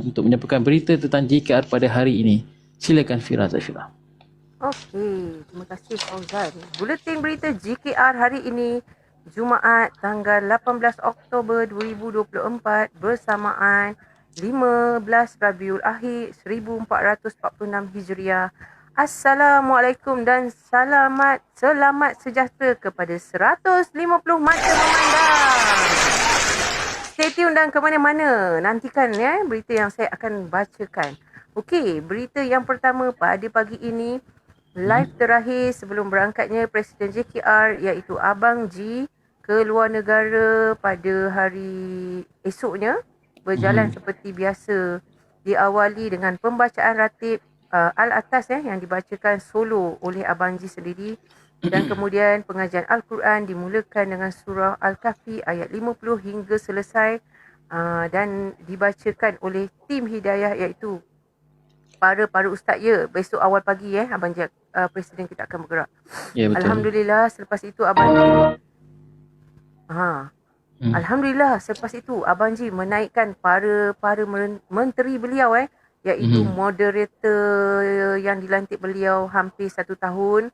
untuk menyampaikan berita tentang JKR pada hari ini. Silakan Fira Zafira. Okey, terima kasih Fauzan. Buletin berita JKR hari ini, Jumaat tanggal 18 Oktober 2024 bersamaan 15 Rabiul Akhir 1446 Hijriah. Assalamualaikum dan selamat sejahtera kepada 150 mata memandang. Stay tune dan ke mana-mana. Nantikan berita yang saya akan bacakan. Okey, berita yang pertama pada pagi ini, live terakhir sebelum berangkatnya Presiden JKR iaitu Abang G ke luar negara pada hari esoknya berjalan seperti biasa, diawali dengan pembacaan ratib Al-Atas yang dibacakan solo oleh Abang G sendiri, dan kemudian pengajian Al-Quran dimulakan dengan surah Al-Kahfi ayat 50 hingga selesai, dan dibacakan oleh tim hidayah iaitu para ustaz besok awal pagi Abang Jack, Presiden kita akan bergerak. Ya, betul. Alhamdulillah selepas itu Abang Ji Alhamdulillah selepas itu Abang Ji menaikkan para menteri beliau iaitu moderator yang dilantik beliau hampir 1 tahun,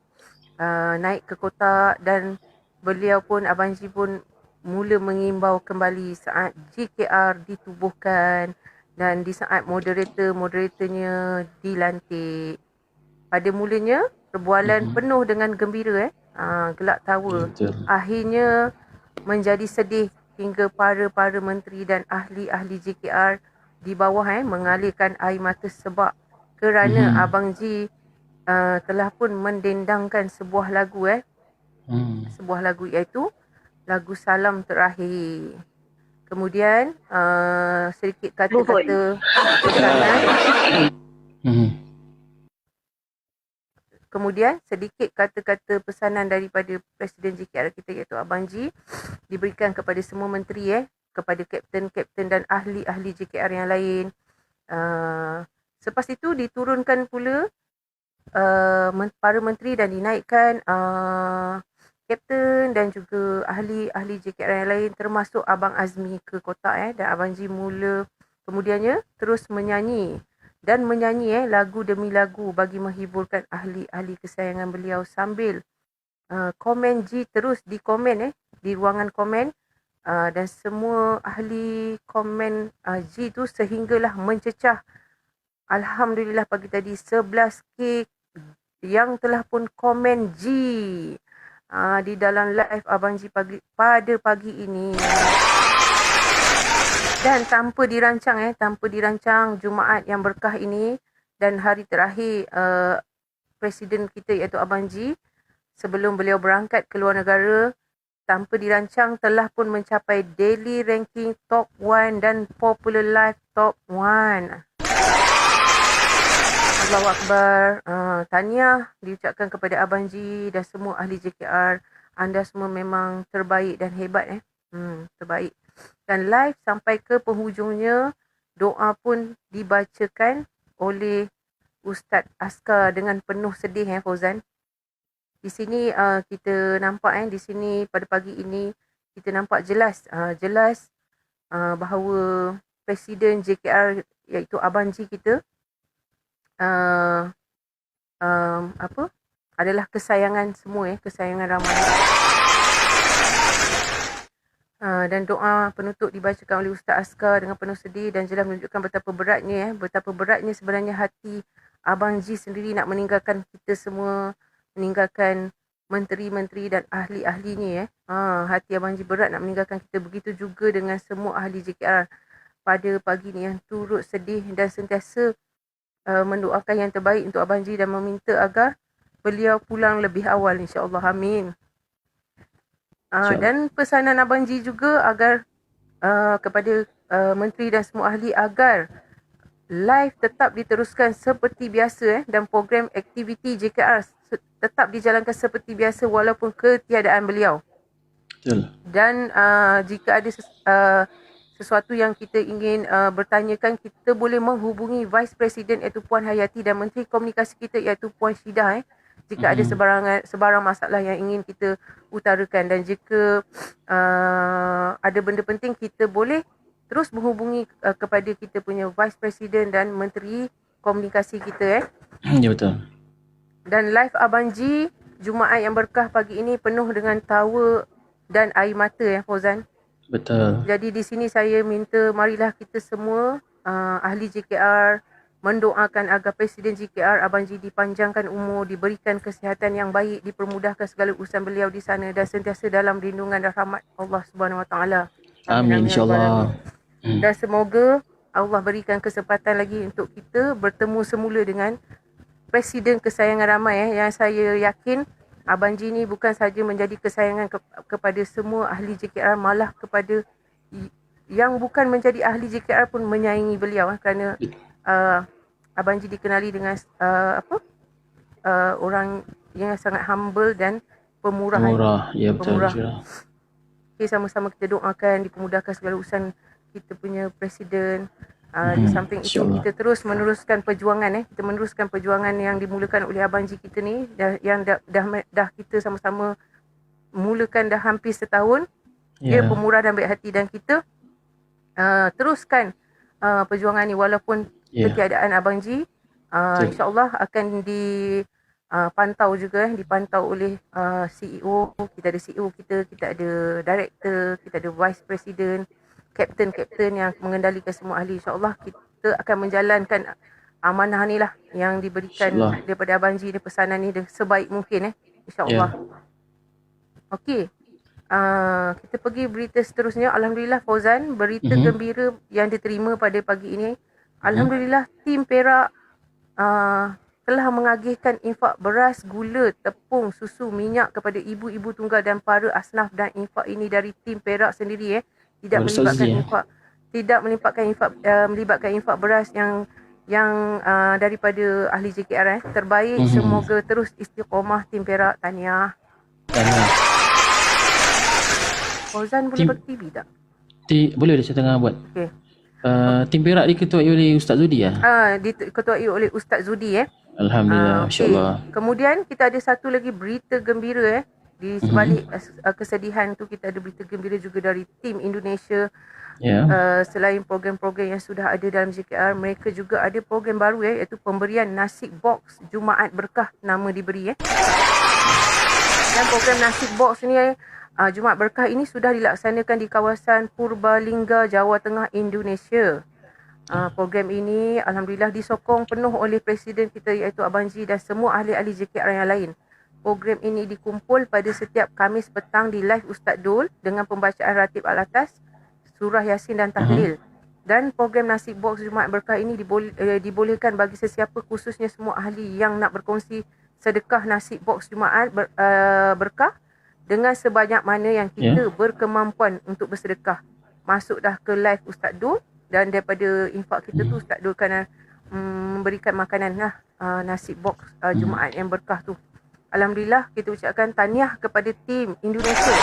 naik ke kotak, dan beliau pun Abang Ji pun mula mengimbau kembali saat JKR ditubuhkan dan di saat moderatornya dilantik. Pada mulanya perbualan penuh dengan gembira gelak tawa. Betul. Akhirnya menjadi sedih hingga para menteri dan ahli-ahli JKR di bawah mengalirkan air mata sebab kerana Abang G telah pun mendendangkan sebuah lagu sebuah lagu iaitu lagu Salam Terakhir. Kemudian sedikit kata-kata pesanan. Kemudian sedikit kata-kata pesanan daripada Presiden JKR kita iaitu Abang G diberikan kepada semua menteri kepada kapten-kapten dan ahli-ahli JKR yang lain. Selepas itu diturunkan pula para menteri dan dinaikkan kapten dan juga ahli-ahli JKR yang lain termasuk Abang Azmi ke kotak dan Abang G mula kemudiannya terus menyanyi lagu demi lagu bagi menghiburkan ahli-ahli kesayangan beliau sambil komen G terus dikomen di ruangan komen, dan semua ahli komen G tu sehinggalah mencecah Alhamdulillah pagi tadi 11k yang telah pun komen G di dalam live Abang G pada pagi ini. Dan tanpa dirancang Jumaat yang berkah ini dan hari terakhir Presiden kita iaitu Abang G sebelum beliau berangkat ke luar negara, tanpa dirancang telah pun mencapai daily ranking top 1 dan popular live top 1. Allahu Akbar. Tahniah diucapkan kepada Abang G dan semua ahli JKR. Anda semua memang terbaik dan hebat terbaik. Dan live sampai ke penghujungnya, doa pun dibacakan oleh Ustaz Askar dengan penuh sedih Fauzan. Di sini kita nampak di sini pada pagi ini kita nampak jelas bahawa Presiden JKR iaitu Abang G kita adalah kesayangan semua kesayangan ramai. Dan doa penutup dibacakan oleh Ustaz Askar dengan penuh sedih dan jelas menunjukkan betapa beratnya sebenarnya hati Abang G sendiri nak meninggalkan kita semua, meninggalkan menteri-menteri dan ahli-ahlinya hati Abang G berat nak meninggalkan kita. Begitu juga dengan semua ahli JKR pada pagi ni yang turut sedih dan sentiasa mendoakan yang terbaik untuk Abang G dan meminta agar beliau pulang lebih awal, insya-Allah. Amin. Dan pesanan Abang G juga agar kepada menteri dan semua ahli agar live tetap diteruskan seperti biasa dan program aktiviti JKR tetap dijalankan seperti biasa walaupun ketiadaan beliau. Betul. Dan jika ada sesuatu yang kita ingin bertanyakan, kita boleh menghubungi Vice President iaitu Puan Hayati dan Menteri Komunikasi kita iaitu Puan Syidah jika ada sebarang masalah yang ingin kita utarakan, dan jika ada benda penting kita boleh terus menghubungi kepada kita punya Vice President dan Menteri Komunikasi kita Ya betul. Dan live Abang G Jumaat yang berkah pagi ini penuh dengan tawa dan air mata Fauzan. Betul. Jadi di sini saya minta marilah kita semua ahli JKR mendoakan agar Presiden JKR Abang G dipanjangkan umur, diberikan kesihatan yang baik, dipermudahkan segala urusan beliau di sana dan sentiasa dalam lindungan dan rahmat Allah Subhanahu Wa Taala. Amin insya-Allah. Dan semoga Allah berikan kesempatan lagi untuk kita bertemu semula dengan Presiden kesayangan ramai yang saya yakin Abang G ni bukan saja menjadi kesayangan kepada semua ahli JKR, malah kepada yang bukan menjadi ahli JKR pun menyayangi beliau kerana Abang G dikenali dengan orang yang sangat humble dan pemurah. Ya betul. Okay, sama-sama kita doakan dipermudahkan segala urusan kita punya Presiden. Di samping itu kita terus meneruskan perjuangan kita meneruskan perjuangan yang dimulakan oleh Abang G kita ni yang dah kita sama-sama mulakan dah hampir setahun. Dia pemurah dan baik hati dan kita teruskan perjuangan ni walaupun ketiadaan Abang G. InsyaAllah akan dipantau juga dipantau oleh CEO. Kita ada CEO kita ada director, kita ada vice president, kapten yang mengendalikan semua ahli. InsyaAllah kita akan menjalankan amanah ni lah yang diberikan daripada Abang G ni, pesanan ni sebaik mungkin InsyaAllah. Okey. Kita pergi berita seterusnya. Alhamdulillah Fauzan, berita gembira yang diterima pada pagi ini. Alhamdulillah tim Perak telah mengagihkan infak beras, gula, tepung, susu, minyak kepada ibu-ibu tunggal dan para asnaf, dan infak ini dari tim Perak sendiri tidak melibatkan infak beras yang daripada ahli JKR terbaik. Semoga terus istiqomah tim Perak. Tahniah. Fauzan boleh ber-TV tak? Boleh, saya tengah buat. Okey. Tim Perak diketuai oleh Ustaz Zudi diketuai oleh Ustaz Zudi Alhamdulillah, insya-Allah. Kemudian kita ada satu lagi berita gembira di sebalik kesedihan tu, kita ada berita gembira juga dari tim Indonesia. Selain program-program yang sudah ada dalam JKR, mereka juga ada program baru iaitu pemberian nasi box Jumaat Berkah, nama diberi Dan program nasi box ni Jumaat Berkah ini sudah dilaksanakan di kawasan Purbalingga, Jawa Tengah, Indonesia. Program ini alhamdulillah disokong penuh oleh Presiden kita iaitu Abang G dan semua ahli-ahli JKR yang lain. Program ini dikumpul pada setiap Khamis petang di live Ustaz Dul dengan pembacaan ratib al-atas, surah Yasin dan tahlil. Dan program nasi box Jumaat Berkah ini dibolehkan bagi sesiapa, khususnya semua ahli yang nak berkongsi sedekah nasi box Jumaat Berkah dengan sebanyak mana yang kita berkemampuan untuk bersedekah. Masuk dah ke live Ustaz Dul dan daripada infak kita tu Ustaz Dul akan memberikan makanan nasi box Jumaat yang berkah tu. Alhamdulillah, kita ucapkan tahniah kepada tim Indonesia.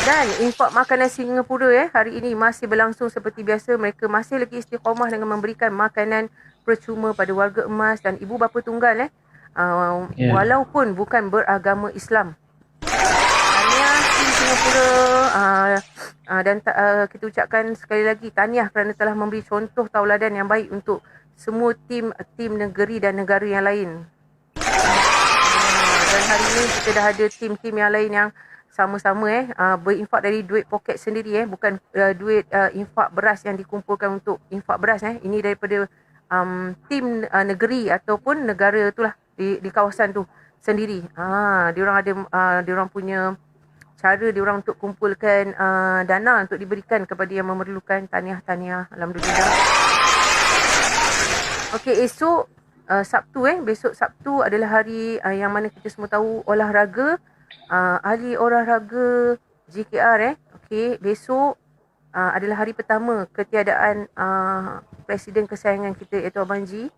Dan infak makanan Singapura hari ini masih berlangsung seperti biasa. Mereka masih lagi istiqamah dengan memberikan makanan percuma pada warga emas dan ibu bapa tunggal walaupun bukan beragama Islam. Tahniah tim Singapura dan kita ucapkan sekali lagi tahniah kerana telah memberi contoh tauladan yang baik untuk semua tim negeri dan negara yang lain. Dan hari ini kita dah ada tim-tim yang lain yang sama-sama berinfak dari duit poket sendiri bukan duit infak beras yang dikumpulkan untuk infak beras ini daripada tim negeri ataupun negara itulah di kawasan tu sendiri. Diorang ada diorang punya cara diorang untuk kumpulkan dana untuk diberikan kepada yang memerlukan. Tahniah. Alhamdulillah. Okey, esok Sabtu besok Sabtu adalah hari yang mana kita semua tahu olahraga, ahli olahraga JKR okey, besok adalah hari pertama ketiadaan presiden kesayangan kita iaitu Abang G.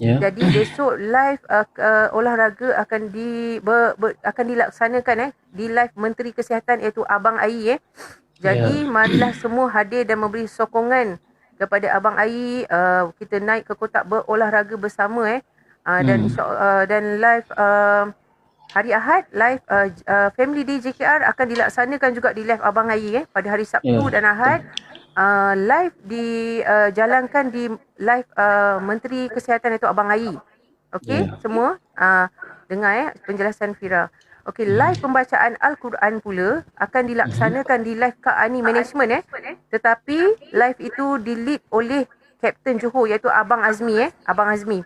Jadi besok live olahraga akan akan dilaksanakan di live Menteri Kesihatan iaitu Abang Ai Jadi marilah semua hadir dan memberi sokongan kepada Abang Ai. Kita naik ke kotak berolahraga bersama dan insya-Allah dan live hari Ahad live Family Day JKR akan dilaksanakan juga di live Abang Ayi pada hari Sabtu dan Ahad. Live dijalankan di live Menteri Kesihatan iaitu Abang Ayi. Okey, semua dengar penjelasan Fira. Okey, live pembacaan Al-Quran pula akan dilaksanakan di live Kak Ani Management tetapi live itu di-lead oleh Kapten Johor iaitu Abang Azmi Abang Azmi.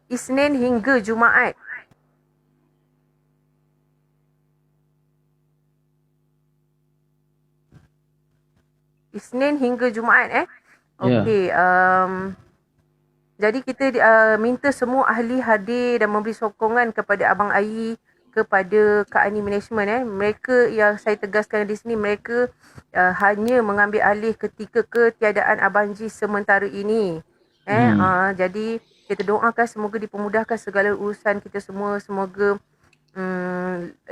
Isnin hingga Jumaat. Isnin hingga Jumaat Okey, jadi kita minta semua ahli hadir dan memberi sokongan kepada Abang Ayi, kepada Kak Ani Management Mereka yang saya tegaskan di sini, mereka hanya mengambil alih ketika ketiadaan Abang Ji sementara ini. Jadi kita doakan semoga dipermudahkan segala urusan kita semua. Semoga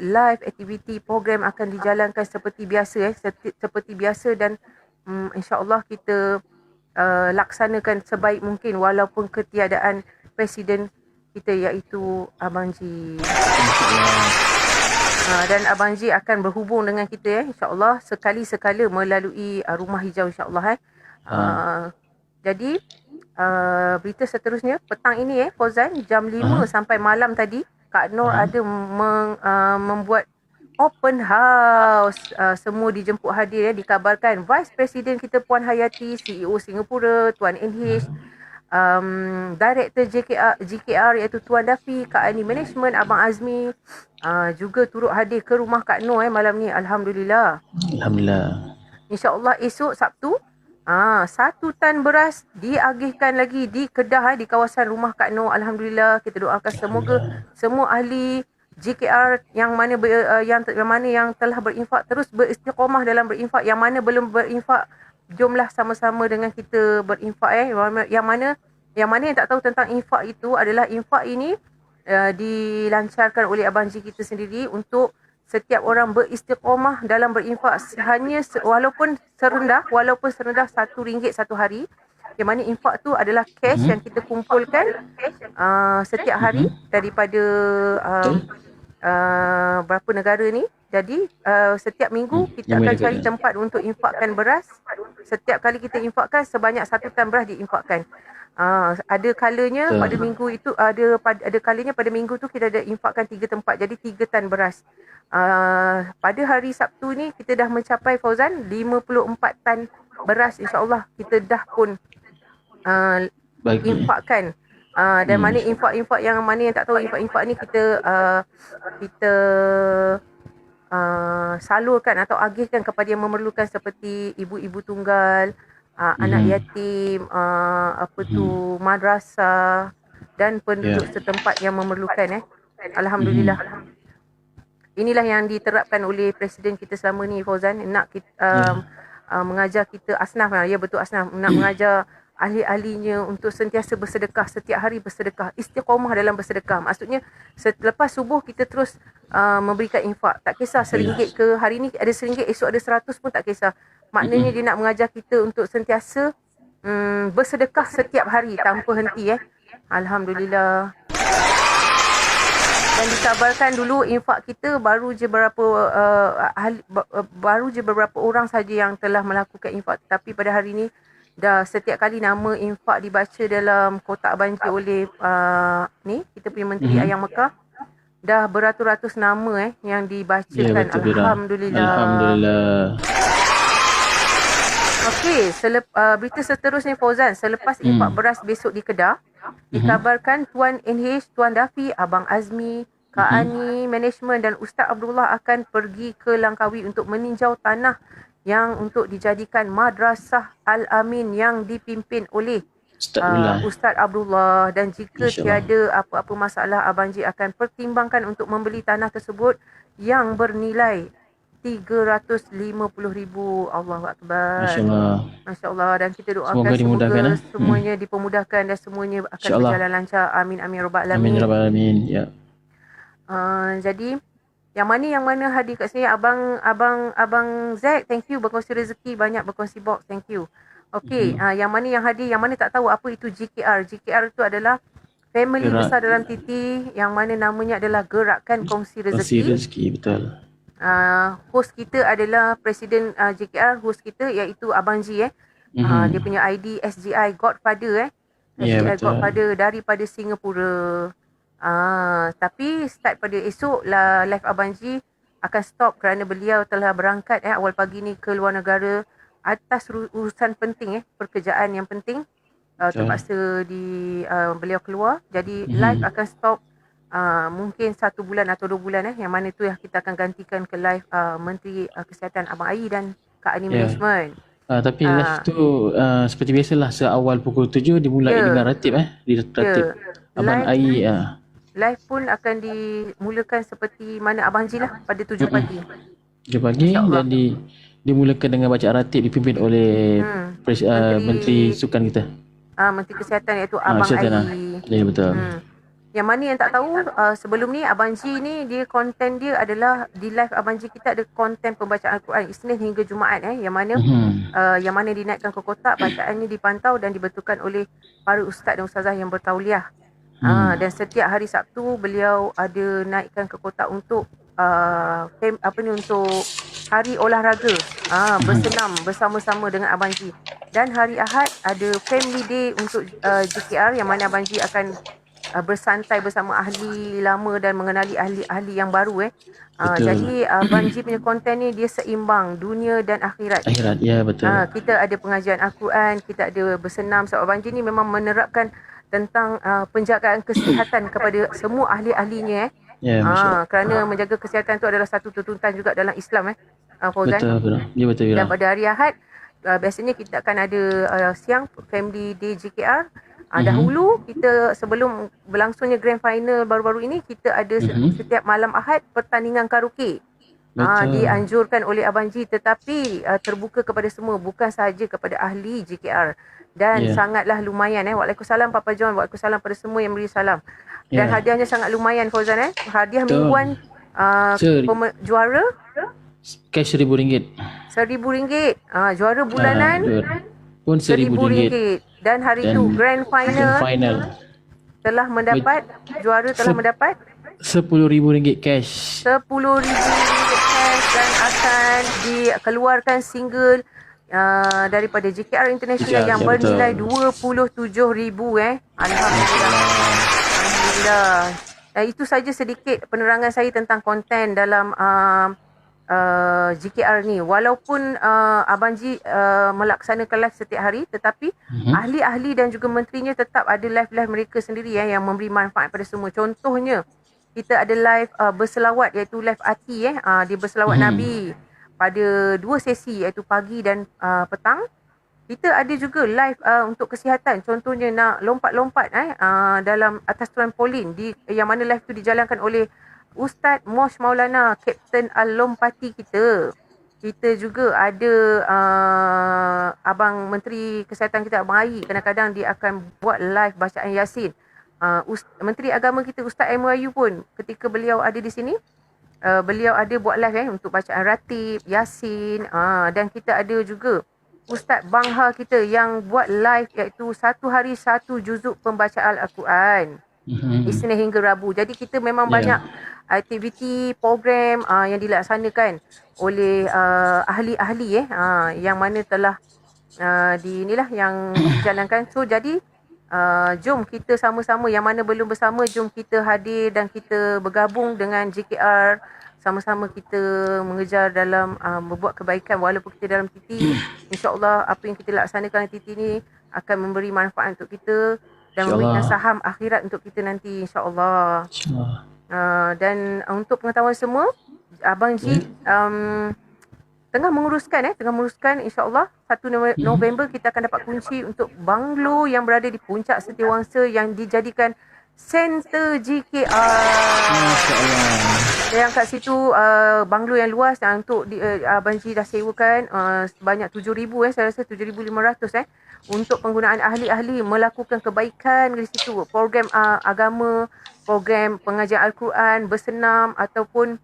live aktiviti program akan dijalankan seperti biasa seperti biasa dan insya-Allah kita laksanakan sebaik mungkin walaupun ketiadaan presiden kita iaitu Abang Ji. Dan Abang Ji akan berhubung dengan kita insya-Allah sekali-sekala melalui Rumah Hijau insya-Allah Jadi berita seterusnya petang ini Fauzan jam 5 sampai malam tadi Kak Nur ada membuat open house. Semua dijemput hadir dikabarkan Vice President kita Puan Hayati, CEO Singapura Tuan NH, Director GKR iaitu Tuan Dafi, Kak Ani Management Abang Azmi juga turut hadir ke rumah Kak Nur malam ni. Alhamdulillah. InsyaAllah esok Sabtu 1 tan beras diagihkan lagi di Kedah di kawasan rumah Kak Nur. Alhamdulillah, kita doakan semoga semua ahli JKR yang mana yang telah berinfak terus beristiqamah dalam berinfak. Yang mana belum berinfak, jomlah sama-sama dengan kita berinfak Yang mana yang tak tahu tentang infak itu adalah infak ini dilancarkan oleh Abang Ji kita sendiri untuk setiap orang beristiqamah dalam berinfak hanya walaupun serendah RM1 satu hari. Yang mana infak tu adalah cash yang kita kumpulkan setiap hari daripada berapa negara ni. Jadi setiap minggu kita akan cari tempat untuk infakkan beras. Setiap kali kita infakkan sebanyak 1 tan beras diinfakkan. Ada kalanya pada minggu itu ada kalanya pada minggu tu kita ada infakkan 3 tempat, jadi 3 tan beras. Pada hari Sabtu ni kita dah mencapai Fauzan 54 tan beras, insya-Allah kita dah pun infakkan. Dan mana infak-infak yang mana yang tak tahu, infak-infak ni kita salurkan atau agihkan kepada yang memerlukan seperti ibu-ibu tunggal, anak yatim, madrasah dan penduduk setempat yang memerlukan Alhamdulillah. Inilah yang diterapkan oleh Presiden kita selama ni Fauzan, nak kita mengajar kita asnaf, ya betul asnaf, nak mengajar ahli-ahlinya untuk sentiasa bersedekah, setiap hari bersedekah, istiqamah dalam bersedekah. Maksudnya selepas subuh kita terus memberikan infak, tak kisah RM1 ke, hari ni ada RM1, esok ada RM100 pun tak kisah. Maknanya dia nak mengajar kita untuk sentiasa bersedekah setiap hari tanpa henti Alhamdulillah. Dan dikabarkan dulu infak kita baru je beberapa orang saja yang telah melakukan infak, tapi pada hari ini dah setiap kali nama infak dibaca dalam kotak banci oleh kita punya Menteri Ayam Mekah, dah beratus-ratus nama yang dibacakan. Alhamdulillah. Okey, berita seterusnya Fauzan, selepas infak beras besok di Kedah, dikabarkan Tuan NH, Tuan Dafi, Abang Azmi, Kak Ani Management dan Ustaz Abdullah akan pergi ke Langkawi untuk meninjau tanah yang untuk dijadikan Madrasah Al-Amin yang dipimpin oleh Ustaz Abdullah. Dan jika tiada apa-apa masalah, Abang Ji akan pertimbangkan untuk membeli tanah tersebut yang bernilai RM350,000. Allahu Akbar. Masya-Allah. Dan kita doakan semoga semuanya dipermudahkan dan semuanya akan berjalan lancar. Amin amin rabbal alamin. Amin rabbal alamin. Ya. Jadi yang mana hadir kat sini, abang Zack, thank you berkongsi rezeki, banyak berkongsi box, thank you. Okey, yang mana yang hadir, yang mana tak tahu apa itu GKR. GKR itu adalah family Gerak besar dalam TT yang mana namanya adalah Gerakan Kongsi kongsi Rezeki. rezeki, betul. Host kita adalah Presiden JKR, host kita iaitu Abang G dia punya ID SGI Godfather Ya, SGI betul. Godfather daripada Singapura. Tapi start pada esok lah live Abang G akan stop kerana beliau telah berangkat awal pagi ni ke luar negara atas urusan penting pekerjaan yang penting. Terpaksa beliau keluar, jadi live akan stop mungkin 1 bulan atau 2 bulan yang mana tu yang kita akan gantikan ke live Menteri Kesihatan Abang Ai dan Kak Ani Management. Tapi live tu seperti biasalah, seawal pukul 7 dimulai dengan ratib diratib. Abang Ai live pun akan dimulakan seperti mana Abang Ji lah pada 7 pagi. 7 pagi dan dimulakan dengan bacaan ratib dipimpin oleh Menteri Sukan kita. Menteri Kesihatan iaitu Abang Ai. Ya, betul. Yang mana yang tak tahu, sebelum ni Abang Ji ni dia konten dia adalah di live Abang Ji kita ada konten pembacaan Al-Quran Isnin hingga Jumaat yang mana yang mana dinaikkan ke kotak, bacaannya dipantau dan dibetulkan oleh para ustaz dan ustazah yang bertauliah. Dan setiap hari Sabtu beliau ada naikkan ke kotak untuk untuk hari olahraga, bersenam bersama-sama dengan Abang Ji. Dan hari Ahad ada Family Day untuk JKR yang mana Abang Ji akan bersantai bersama ahli lama dan mengenali ahli-ahli yang baru jadi Abang Ji punya konten ni dia seimbang dunia dan akhirat. Ya, betul. Kita ada pengajian Al-Quran, kita ada bersenam. Sebab Abang Ji ni memang menerapkan tentang penjagaan kesihatan kepada semua ahli-ahlinya kerana menjaga kesihatan tu adalah satu tuntutan juga dalam Islam Fauzan. Betul. Ya, betul. Dan pada hari Ahad biasanya kita akan ada siang Family Day JKR. Dahulu kita sebelum berlangsungnya grand final baru-baru ini kita ada setiap malam Ahad pertandingan karaoke. Dianjurkan oleh Abang Ji tetapi terbuka kepada semua, bukan sahaja kepada ahli JKR. Dan sangatlah lumayan Waalaikumsalam Papa John, waalaikumsalam pada semua yang beri salam. Dan hadiahnya sangat lumayan Fauzan hadiah mingguan juara cash RM1,000. RM1,000. Juara bulanan pun RM1,000. Dan hari itu grand final telah mendapat juara telah mendapat RM10,000 cash. RM10,000 cash dan akan dikeluarkan single daripada JKR International yang bernilai RM27,000 Alhamdulillah. Itu saja sedikit penerangan saya tentang konten dalam JKR ni. Walaupun Abang Ji melaksanakan live setiap hari, tetapi ahli-ahli dan juga menterinya tetap ada live-live mereka sendiri yang memberi manfaat pada semua. Contohnya kita ada live berselawat iaitu live Ati dia berselawat Nabi pada 2 sesi iaitu pagi dan petang. Kita ada juga live untuk kesihatan, contohnya nak lompat-lompat dalam atas trampolin yang mana live tu dijalankan oleh Ustaz Mosh Maulana, Kapten Al-Lompati kita. Kita juga ada Abang Menteri Kesihatan kita, Abang Ai. Kadang-kadang dia akan buat live bacaan Yasin. Menteri Agama kita, Ustaz MYU pun ketika beliau ada di sini, beliau ada buat live untuk bacaan ratib, Yasin. Dan kita ada juga Ustaz Bangha kita yang buat live iaitu 1 hari 1 juzuk pembacaan Al-Quran. Isnin hingga Rabu. Jadi kita memang banyak aktiviti, program yang dilaksanakan oleh ahli-ahli yang mana telah yang dijalankan. So jadi jom kita sama-sama, yang mana belum bersama, jom kita hadir dan kita bergabung dengan JKR. Sama-sama kita mengejar dalam membuat kebaikan walaupun kita dalam TT. InsyaAllah apa yang kita laksanakan di TT ni akan memberi manfaat untuk kita dan memberikan saham akhirat untuk kita nanti, insyaAllah. Dan untuk pengetahuan semua, Abang Ji tengah menguruskan insyaAllah 1 November kita akan dapat kunci untuk banglo yang berada di puncak Setiawangsa yang dijadikan Center JKR. Yang kat situ banglo yang luas untuk Abang Ji dah sewakan sebanyak 7,000 saya rasa 7,500 untuk penggunaan ahli-ahli melakukan kebaikan di situ. Program agama, program pengajian Al-Quran, bersenam ataupun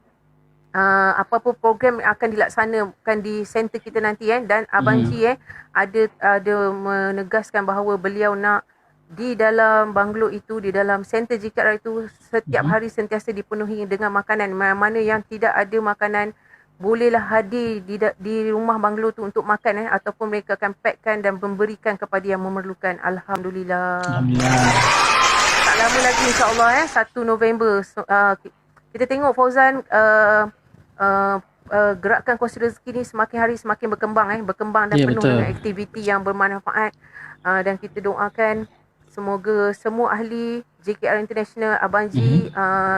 apa-apa program yang akan dilaksanakan di center kita nanti dan Abang Ji ada menegaskan bahawa beliau nak di dalam banglo itu, di dalam center JKR itu setiap hari sentiasa dipenuhi dengan makanan. Mana yang tidak ada makanan, bolehlah hadir di rumah banglo tu untuk makan ataupun mereka akan packkan dan memberikan kepada yang memerlukan. Alhamdulillah. Alhamdulillah. Tak lama lagi insya-Allah 1 November. Kita tengok Fauzan gerakan kongsi rezeki ni semakin hari semakin berkembang dan Ya, penuh betul. dengan aktiviti yang bermanfaat, dan kita doakan semoga semua ahli JKR International, Abang Ji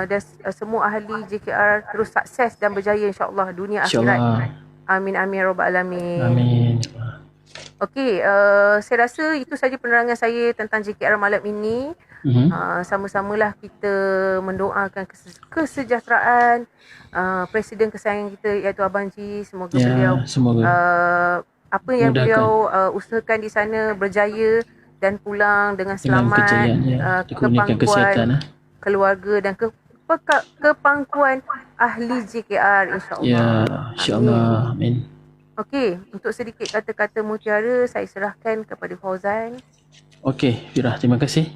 dan semua ahli JKR terus sukses dan berjaya insya-Allah dunia akhirat. InsyaAllah. Amin amin ya rabbal alamin. Amin. Okey, saya rasa itu saja penerangan saya tentang JKR malam ini. Sama-samalah kita mendoakan kesejahteraan Presiden kesayangan kita iaitu Abang Ji. Semoga beliau Semoga apa yang mudahkan. beliau usahakan di sana berjaya dan pulang dengan selamat, dikurniakan kesihatan. keluarga dan kepangkuan ahli JKR insya-Allah. Ya, insya-Allah. Amin. Okey, untuk sedikit kata-kata mutiara saya serahkan kepada Fauzan. Okey, Firah, terima kasih.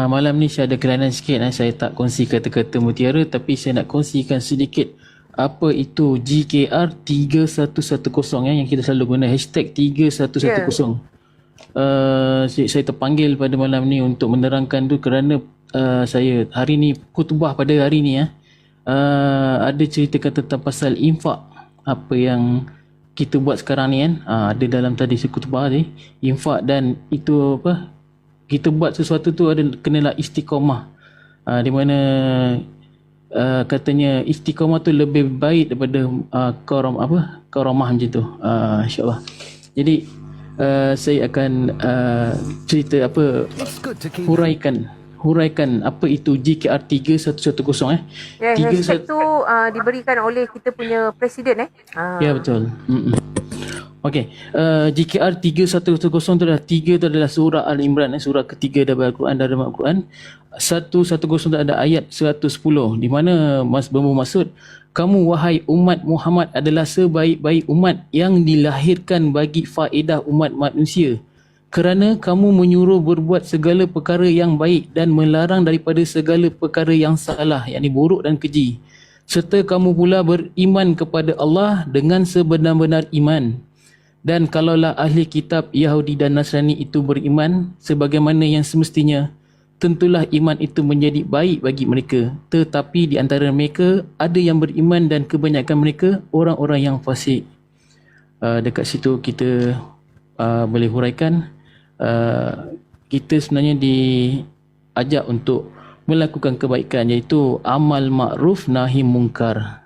Malam ni saya ada kelainan sikit. Saya tak kongsi kata-kata mutiara, tapi saya nak kongsikan sedikit apa itu GKR 3110 yang kita selalu guna hashtag 3110. Saya terpanggil pada malam ni untuk menerangkan tu kerana saya hari ni khutbah pada hari ni ada ceritakan tentang pasal infak, apa yang kita buat sekarang ni kan. Ada dalam tadi khutbah ni infak, dan itu apa, kita buat sesuatu tu ada kenalah istiqamah, di mana katanya istiqamah tu lebih baik daripada karamah macam tu, insya-Allah. Jadi saya akan cerita huraikan apa itu GKR 3110 Ya, hashtag tu diberikan oleh kita punya presiden Ya, betul. Okey, GKR 3110 tu adalah 3 tu adalah surah Al-Imran, surah ketiga dalam Al-Quran, dalam Al-Quran. 110 tu ada ayat 110 di mana bermaksud, kamu wahai umat Muhammad adalah sebaik-baik umat yang dilahirkan bagi faedah umat manusia, kerana kamu menyuruh berbuat segala perkara yang baik dan melarang daripada segala perkara yang salah, yakni buruk dan keji, serta kamu pula beriman kepada Allah dengan sebenar-benar iman. Dan kalaulah ahli kitab Yahudi dan Nasrani itu beriman sebagaimana yang semestinya, tentulah iman itu menjadi baik bagi mereka. Tetapi di antara mereka ada yang beriman dan kebanyakan mereka orang-orang yang fasik. Dekat situ kita boleh huraikan, kita sebenarnya diajak untuk melakukan kebaikan, iaitu amal makruf nahi mungkar.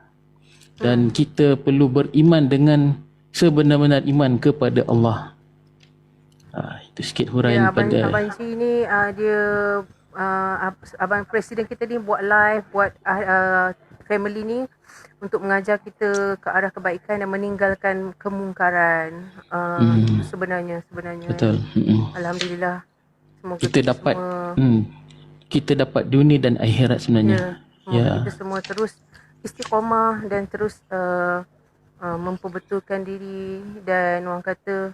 Dan kita perlu beriman dengan sebenar-benar iman kepada Allah. Itu sikit huraian pada Abang Ji ni dia abang presiden kita ni buat live buat family ni untuk mengajar kita ke arah kebaikan dan meninggalkan kemungkaran. Sebenarnya betul. Alhamdulillah, semoga kita dapat dunia dan akhirat sebenarnya. Semoga kita semua terus istiqamah dan terus memperbetulkan diri, dan orang kata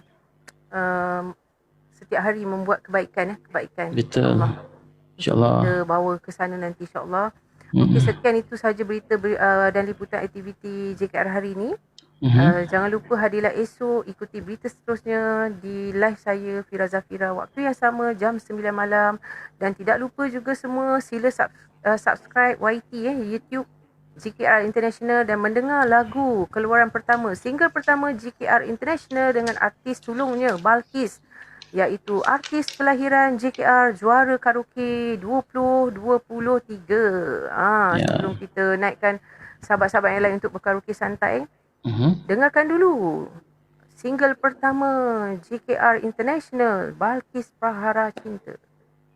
setiap hari membuat kebaikan. Betul. InsyaAllah. Kita bawa ke sana nanti insyaAllah. Okey, sekian itu sahaja berita dan liputan aktiviti JKR hari ini. Jangan lupa hadirlah esok, ikuti berita seterusnya di live saya Fira Zafira waktu yang sama jam 9 malam. Dan tidak lupa juga semua sila subscribe YT YouTube GKR International dan mendengar lagu keluaran pertama, single pertama GKR International dengan artis sulungnya Balkis, iaitu artis kelahiran JKR, juara karaoke 2023. Sebelum kita naikkan sahabat-sahabat yang lain untuk berkaraoke santai, dengarkan dulu single pertama JKR International, Balkis Prahara Cinta.